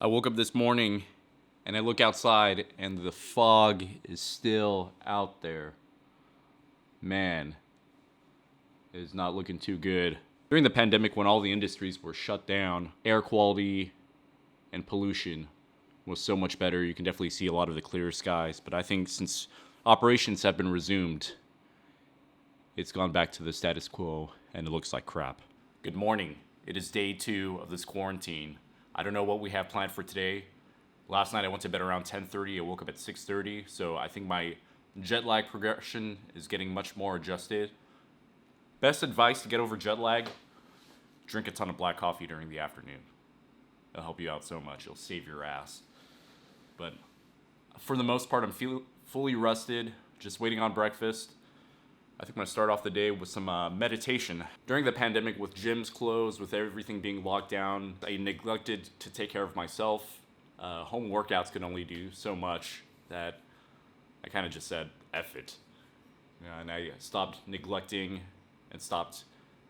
I woke up this morning and I look outside and the fog is still out there. Man, it is not looking too good. During the pandemic, when all the industries were shut down, air quality and pollution was so much better. You can definitely see a lot of the clear skies. But I think since operations have been resumed, it's gone back to the status quo and it looks like crap. Good morning. It is day 2 of this quarantine. I don't know what we have planned for today. Last night I went to bed around 10:30. I woke up at 6:30. So I think my jet lag progression is getting much more adjusted. Best advice to get over jet lag: drink a ton of black coffee during the afternoon. It'll help you out so much. It'll save your ass. But for the most part, I'm fully rested, just waiting on breakfast. I think I'm going to start off the day with some meditation. During the pandemic, with gyms closed, with everything being locked down, I neglected to take care of myself. Home workouts could only do so much that I kind of just said, F it. And I stopped neglecting and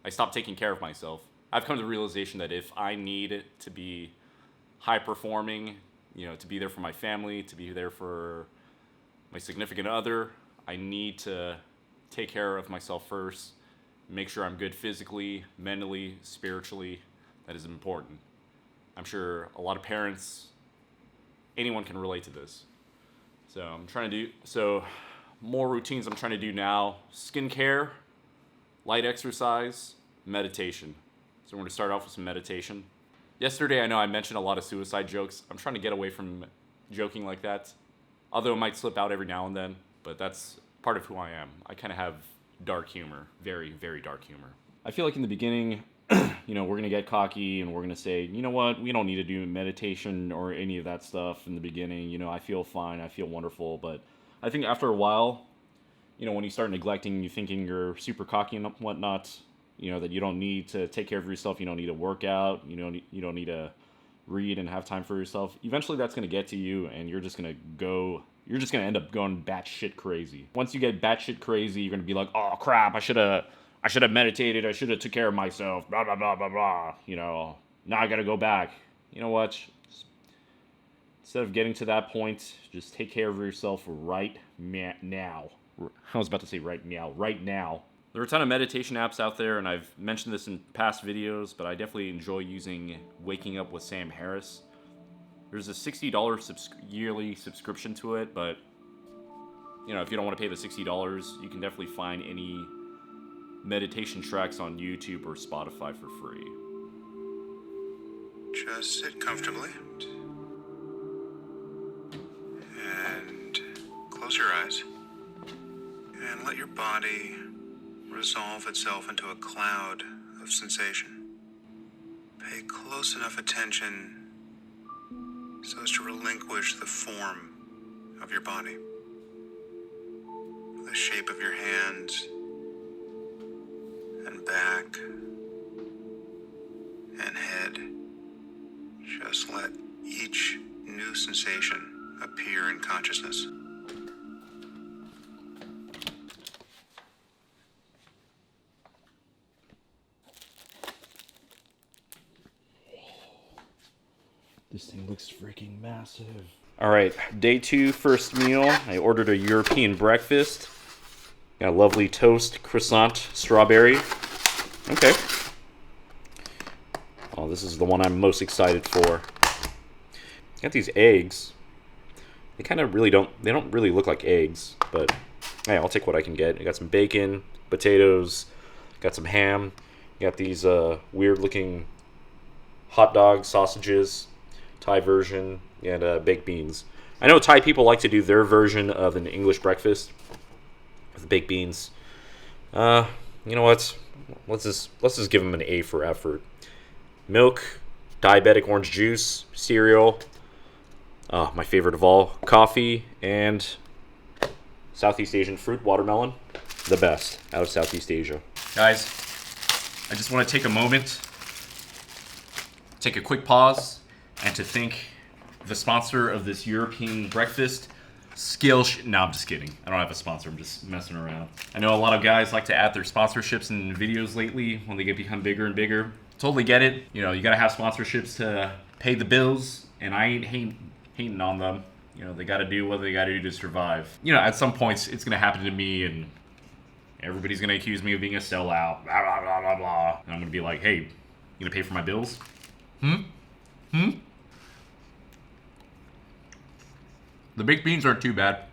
I stopped taking care of myself. I've come to the realization that if I need to be high performing, to be there for my family, to be there for my significant other, I need to take care of myself first, make sure I'm good physically, mentally, spiritually. That is important. I'm sure a lot of parents, anyone can relate to this. So more routines I'm trying to do now: skincare, light exercise, meditation. So we're going to start off with some meditation. Yesterday, I know I mentioned a lot of suicide jokes. I'm trying to get away from joking like that, although it might slip out every now and then, but that's part of who I am. I kind of have dark humor, very, very dark humor. I feel like in the beginning, we're going to get cocky and we're going to say, you know what, we don't need to do meditation or any of that stuff in the beginning. I feel fine, I feel wonderful. But I think after a while, when you start neglecting, you thinking you're super cocky and whatnot, that you don't need to take care of yourself, you don't need to work out, you don't need to read and have time for yourself. Eventually that's going to get to you and you're just going to end up going batshit crazy. Once you get batshit crazy, you're going to be like, oh crap, I should have meditated, I should have took care of myself, blah, blah, blah, blah, blah. Now I got to go back. You know what? Instead of getting to that point, just take care of yourself right now. I was about to say right now. There are a ton of meditation apps out there, and I've mentioned this in past videos, but I definitely enjoy using Waking Up with Sam Harris. There's a $60 yearly subscription to it, but if you don't want to pay the $60, you can definitely find any meditation tracks on YouTube or Spotify for free. Just sit comfortably and close your eyes and let your body resolve itself into a cloud of sensation. Pay close enough attention so as to relinquish the form of your body, the shape of your hands and back and head. Just let each new sensation appear in consciousness. This thing looks freaking massive. All right, day 2, first meal. I ordered a European breakfast. Got a lovely toast, croissant, strawberry. Okay. Oh, this is the one I'm most excited for. Got these eggs. They don't really look like eggs, but hey, I'll take what I can get. I got some bacon, potatoes, got some ham. Got these weird looking hot dog sausages, Thai version, and baked beans. I know Thai people like to do their version of an English breakfast with baked beans. You know what? Let's just give them an A for effort. Milk, diabetic orange juice, cereal, my favorite of all, coffee, and Southeast Asian fruit, watermelon. The best out of Southeast Asia. Guys, I just want to take a moment, take a quick pause, and to thank the sponsor of this European breakfast, No, I'm just kidding. I don't have a sponsor. I'm just messing around. I know a lot of guys like to add their sponsorships in videos lately when they become bigger and bigger. Totally get it. You gotta have sponsorships to pay the bills. and I ain't hating on them. You know, they got to do what they got to do to survive. You know, at some points, it's going to happen to me, and everybody's going to accuse me of being a sellout, blah, blah, blah, blah, blah. And I'm going to be like, hey, you going to pay for my bills? The baked beans aren't too bad.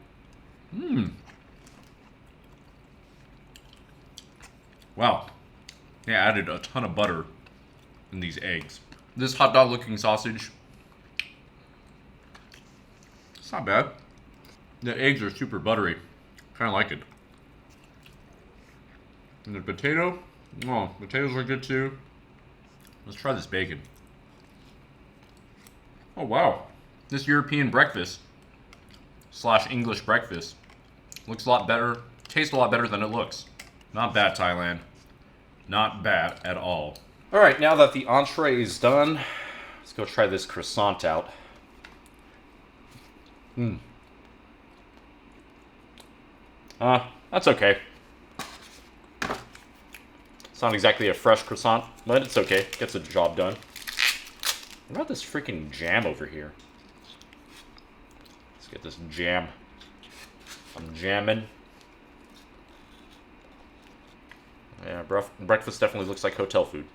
Wow. They added a ton of butter in these eggs. This hot dog looking sausage, it's not bad. The eggs are super buttery. Kind of like it. And the potato, oh, potatoes are good too. Let's try this bacon. Oh wow. This European breakfast / English breakfast looks a lot better, tastes a lot better than it looks. Not bad, Thailand. Not bad at all. All right, now that the entree is done, let's go try this croissant out. That's okay. It's not exactly a fresh croissant, but it's okay. Gets the job done. What about this freaking jam over here? Let's get this jam. I'm jamming. Yeah, breakfast definitely looks like hotel food.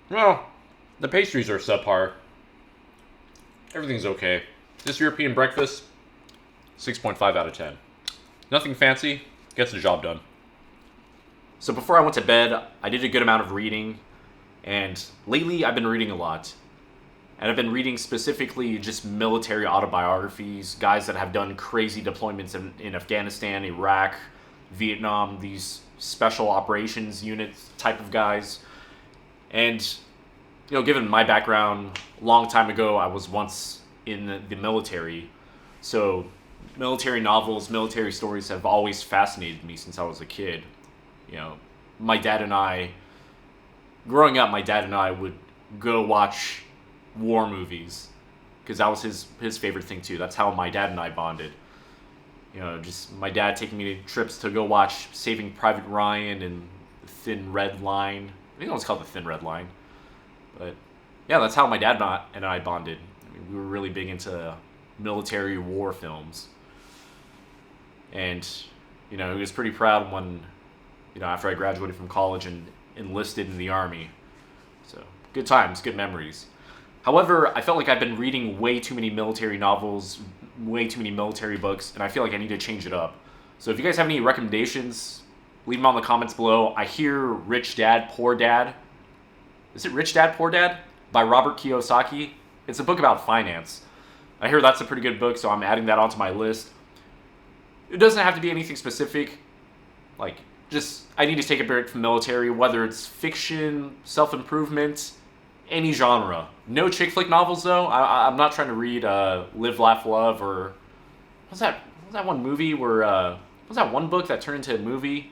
Well, the pastries are subpar. Everything's okay. This European breakfast, 6.5 out of 10. Nothing fancy, gets the job done. So before I went to bed, I did a good amount of reading, and lately I've been reading a lot. And I've been reading specifically just military autobiographies, guys that have done crazy deployments in Afghanistan, Iraq, Vietnam, these special operations units type of guys. And, you know, given my background, a long time ago, I was once in the military. So military novels, military stories have always fascinated me since I was a kid. You know, growing up, my dad and I would go watch war movies because that was his favorite thing too. That's how my dad and I bonded. You know, just my dad taking me to trips to go watch Saving Private Ryan and The Thin Red Line. I think it was called The Thin Red Line. But yeah, that's how my dad and I bonded. I mean, we were really big into military war films. And, you know, he was pretty proud when, you know, after I graduated from college and enlisted in the Army. So, good times, good memories. However, I felt like I've been reading way too many military novels, way too many military books, and I feel like I need to change it up. So if you guys have any recommendations, leave them on the comments below. I hear Rich Dad, Poor Dad. Is it Rich Dad, Poor Dad? By Robert Kiyosaki. It's a book about finance. I hear that's a pretty good book, so I'm adding that onto my list. It doesn't have to be anything specific. Like, just, I need to take a break from military, whether it's fiction, self-improvement, any genre. No chick flick novels though. I'm not trying to read Live, Laugh, Love, or what's that one movie where what's that one book that turned into a movie?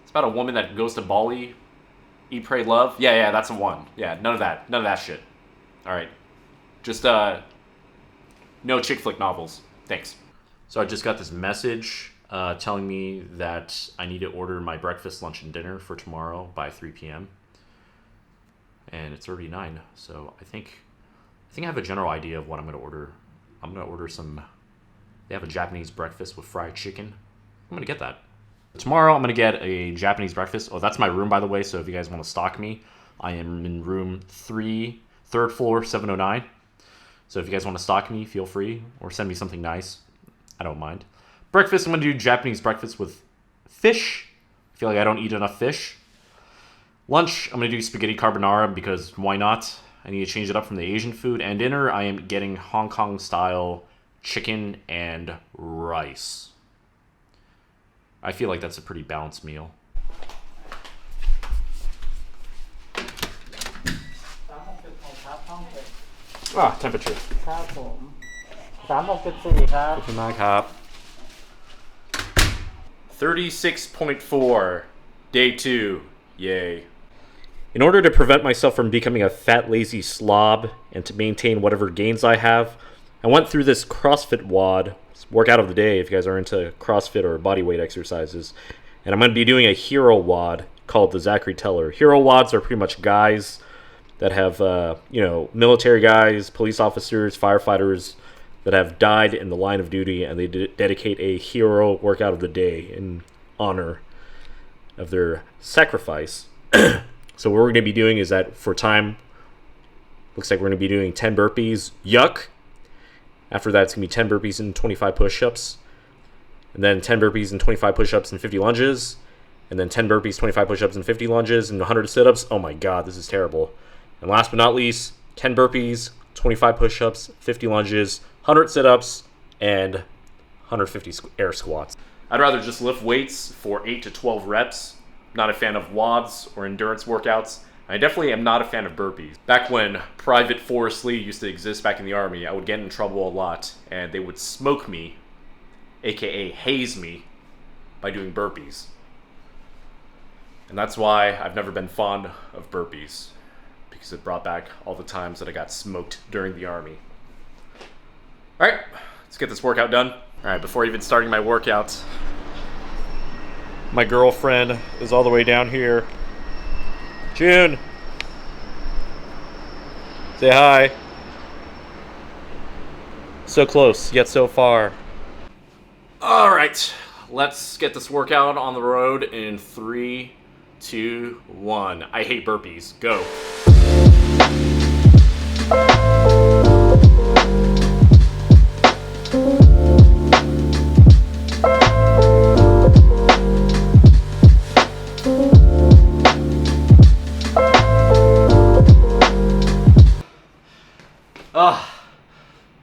It's about a woman that goes to Bali. Eat, Pray, Love. Yeah, that's the one. Yeah, none of that shit. All right, just no chick flick novels. Thanks. So I just got this message telling me that I need to order my breakfast, lunch, and dinner for tomorrow by 3 p.m. And it's already 9, so I think I have a general idea of what I'm going to order. I'm going to order some, they have a Japanese breakfast with fried chicken. I'm going to get that. Tomorrow I'm going to get a Japanese breakfast. Oh, that's my room, by the way, so if you guys want to stalk me, I am in room 3, 3rd floor, 709. So if you guys want to stalk me, feel free, or send me something nice. I don't mind. Breakfast, I'm going to do Japanese breakfast with fish. I feel like I don't eat enough fish. Lunch, I'm going to do spaghetti carbonara because why not? I need to change it up from the Asian food. And dinner, I am getting Hong Kong style chicken and rice. I feel like that's a pretty balanced meal. Temperature. ครับผม364ครับ ขอบคุณมากครับ 36.4 Day 2. Yay. In order to prevent myself from becoming a fat, lazy slob and to maintain whatever gains I have, I went through this CrossFit WOD, workout of the day if you guys are into CrossFit or bodyweight exercises, and I'm going to be doing a hero WOD called the Zachary Teller. Hero WODs are pretty much guys that have, military guys, police officers, firefighters that have died in the line of duty, and they dedicate a hero workout of the day in honor of their sacrifice. So what we're going to be doing is that for time, looks like we're going to be doing 10 burpees. Yuck. After that, it's going to be 10 burpees and 25 push-ups. And then 10 burpees and 25 push-ups and 50 lunges. And then 10 burpees, 25 push-ups and 50 lunges and 100 sit-ups. Oh my god, this is terrible. And last but not least, 10 burpees, 25 push-ups, 50 lunges, 100 sit-ups, and 150 air squats. I'd rather just lift weights for 8 to 12 reps. Not a fan of WODs or endurance workouts. I definitely am not a fan of burpees. Back when Private Forrest Lee used to exist back in the Army, I would get in trouble a lot, and they would smoke me, aka haze me, by doing burpees. And that's why I've never been fond of burpees, because it brought back all the times that I got smoked during the Army. Alright, let's get this workout done. Alright, before even starting my workout, my girlfriend is all the way down here. June! Say hi. So close, yet so far. Alright, let's get this workout on the road in 3, 2, 1. I hate burpees. Go.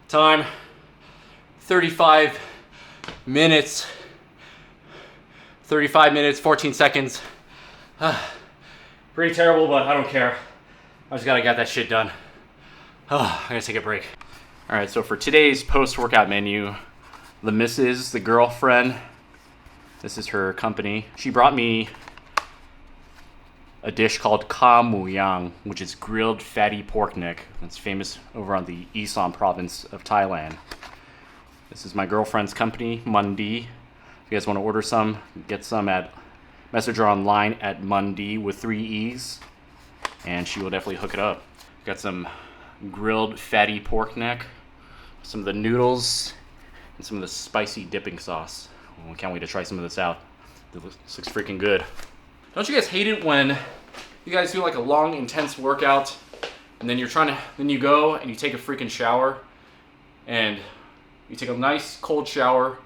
Time 35 minutes. 35 minutes, 14 seconds. Pretty terrible, but I don't care. I just gotta get that shit done. I gotta take a break. Alright, so for today's post-workout menu, the missus, the girlfriend, this is her company. She brought me a dish called Ka Mu Yang, which is grilled fatty pork neck. It's famous over on the Isan province of Thailand. This is my girlfriend's company, Mundi. If you guys want to order some, get some at message her online at Mundi with 3 E's, and she will definitely hook it up. Got some grilled fatty pork neck, some of the noodles, and some of the spicy dipping sauce. Oh, I can't wait to try some of this out. This looks freaking good. Don't you guys hate it when you guys do like a long, intense workout, and then then you go and you take a freaking shower, and you take a nice cold shower,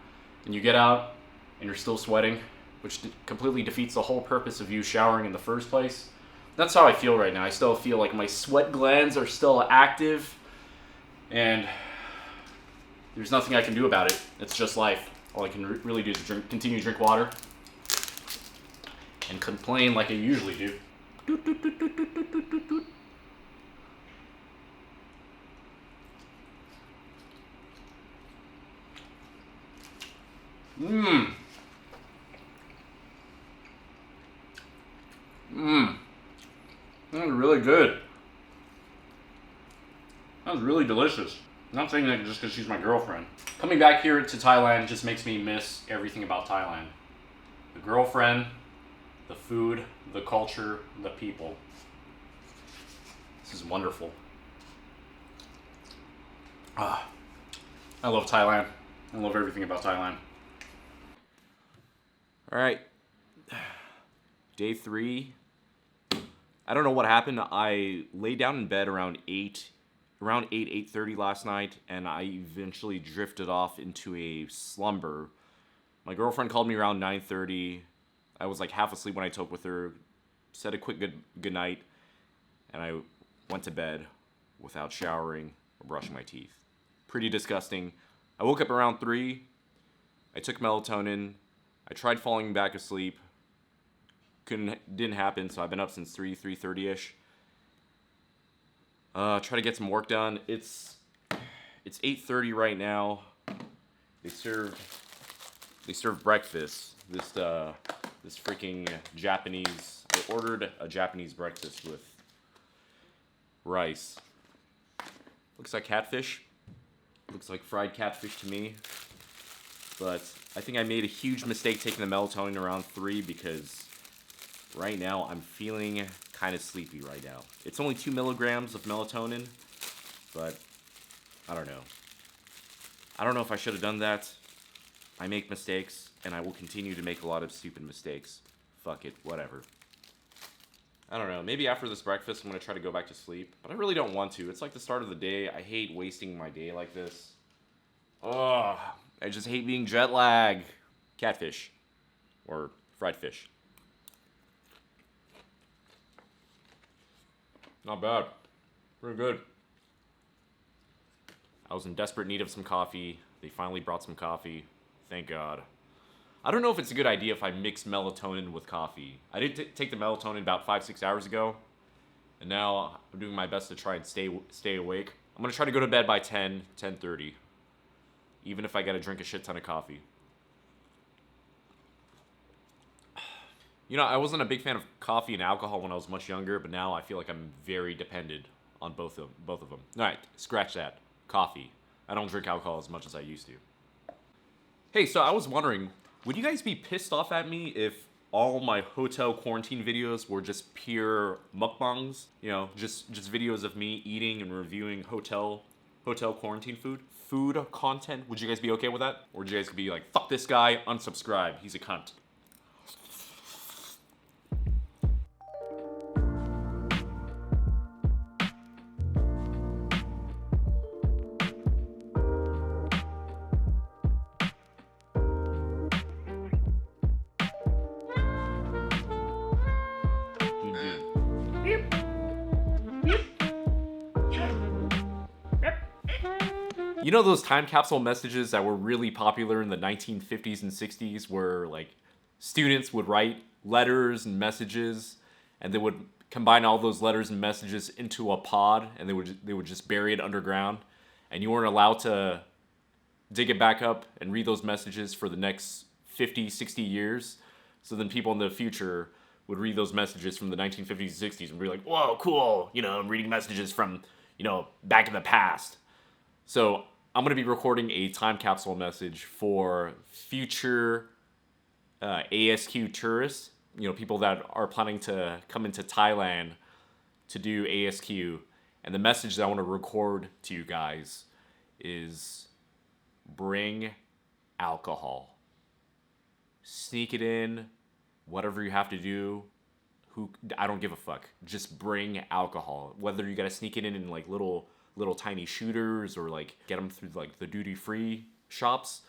and you get out, and you're still sweating, which completely defeats the whole purpose of you showering in the first place. That's how I feel right now. I still feel like my sweat glands are still active, and there's nothing I can do about it. It's just life. All I can really do is continue to drink water and complain like I usually do. That was really good. That was really delicious. I'm not saying that just because she's my girlfriend. Coming back here to Thailand just makes me miss everything about Thailand. The girlfriend, the food, the culture, the people. This is wonderful. I love Thailand. I love everything about Thailand. All right. Day 3. I don't know what happened. I lay down in bed around 8:30 last night, and I eventually drifted off into a slumber. My girlfriend called me around 9:30. I was like half asleep when I talked with her, said a quick good night, and I went to bed without showering or brushing my teeth. Pretty disgusting. I woke up around 3. I took melatonin. I tried falling back asleep. Didn't happen, so I've been up since 3:30ish. Try to get some work done. It's 8:30 right now. They serve breakfast. This freaking Japanese. I ordered a Japanese breakfast with rice. Looks like catfish. Looks like fried catfish to me. But I think I made a huge mistake taking the melatonin around 3 because right now I'm feeling kind of sleepy right now. It's only 2 milligrams of melatonin, but I don't know. I don't know if I should have done that. I make mistakes, and I will continue to make a lot of stupid mistakes. Fuck it, whatever. I don't know, maybe after this breakfast I'm gonna try to go back to sleep, but I really don't want to. It's like the start of the day. I hate wasting my day like this. Ugh, I just hate being jet lag. Catfish. Or fried fish. Not bad. Pretty good. I was in desperate need of some coffee. They finally brought some coffee. Thank God. I don't know if it's a good idea if I mix melatonin with coffee. I did take the melatonin about 5-6 hours ago. And now I'm doing my best to try and stay awake. I'm going to try to go to bed by 10:30. Even if I gotta drink a shit ton of coffee. You know, I wasn't a big fan of coffee and alcohol when I was much younger, but now I feel like I'm very dependent on both of them. Alright, scratch that. Coffee. I don't drink alcohol as much as I used to. Hey, so I was wondering, would you guys be pissed off at me if all my hotel quarantine videos were just pure mukbangs? You know, just videos of me eating and reviewing hotel quarantine food content? Would you guys be okay with that? Or would you guys be like, fuck this guy, unsubscribe, he's a cunt? You know those time capsule messages that were really popular in the 1950s and 60s where like students would write letters and messages and they would combine all those letters and messages into a pod and they would just bury it underground and you weren't allowed to dig it back up and read those messages for the next 50, 60 years. So then people in the future would read those messages from the 1950s and 60s and be like, whoa, cool, you know, I'm reading messages from, you know, back in the past. So I'm going to be recording a time capsule message for future ASQ tourists, you know, people that are planning to come into Thailand to do ASQ. And the message that I want to record to you guys is bring alcohol. Sneak it in, whatever you have to do. I don't give a fuck. Just bring alcohol. Whether you got to sneak it in like little tiny shooters or like get them through like the duty-free shops,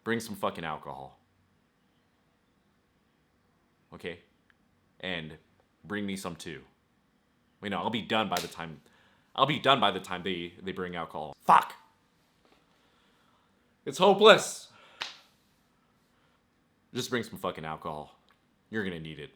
bring some fucking alcohol. Okay? And bring me some too. You know, I'll be done by the time they bring alcohol. Fuck! It's hopeless! Just bring some fucking alcohol. You're gonna need it.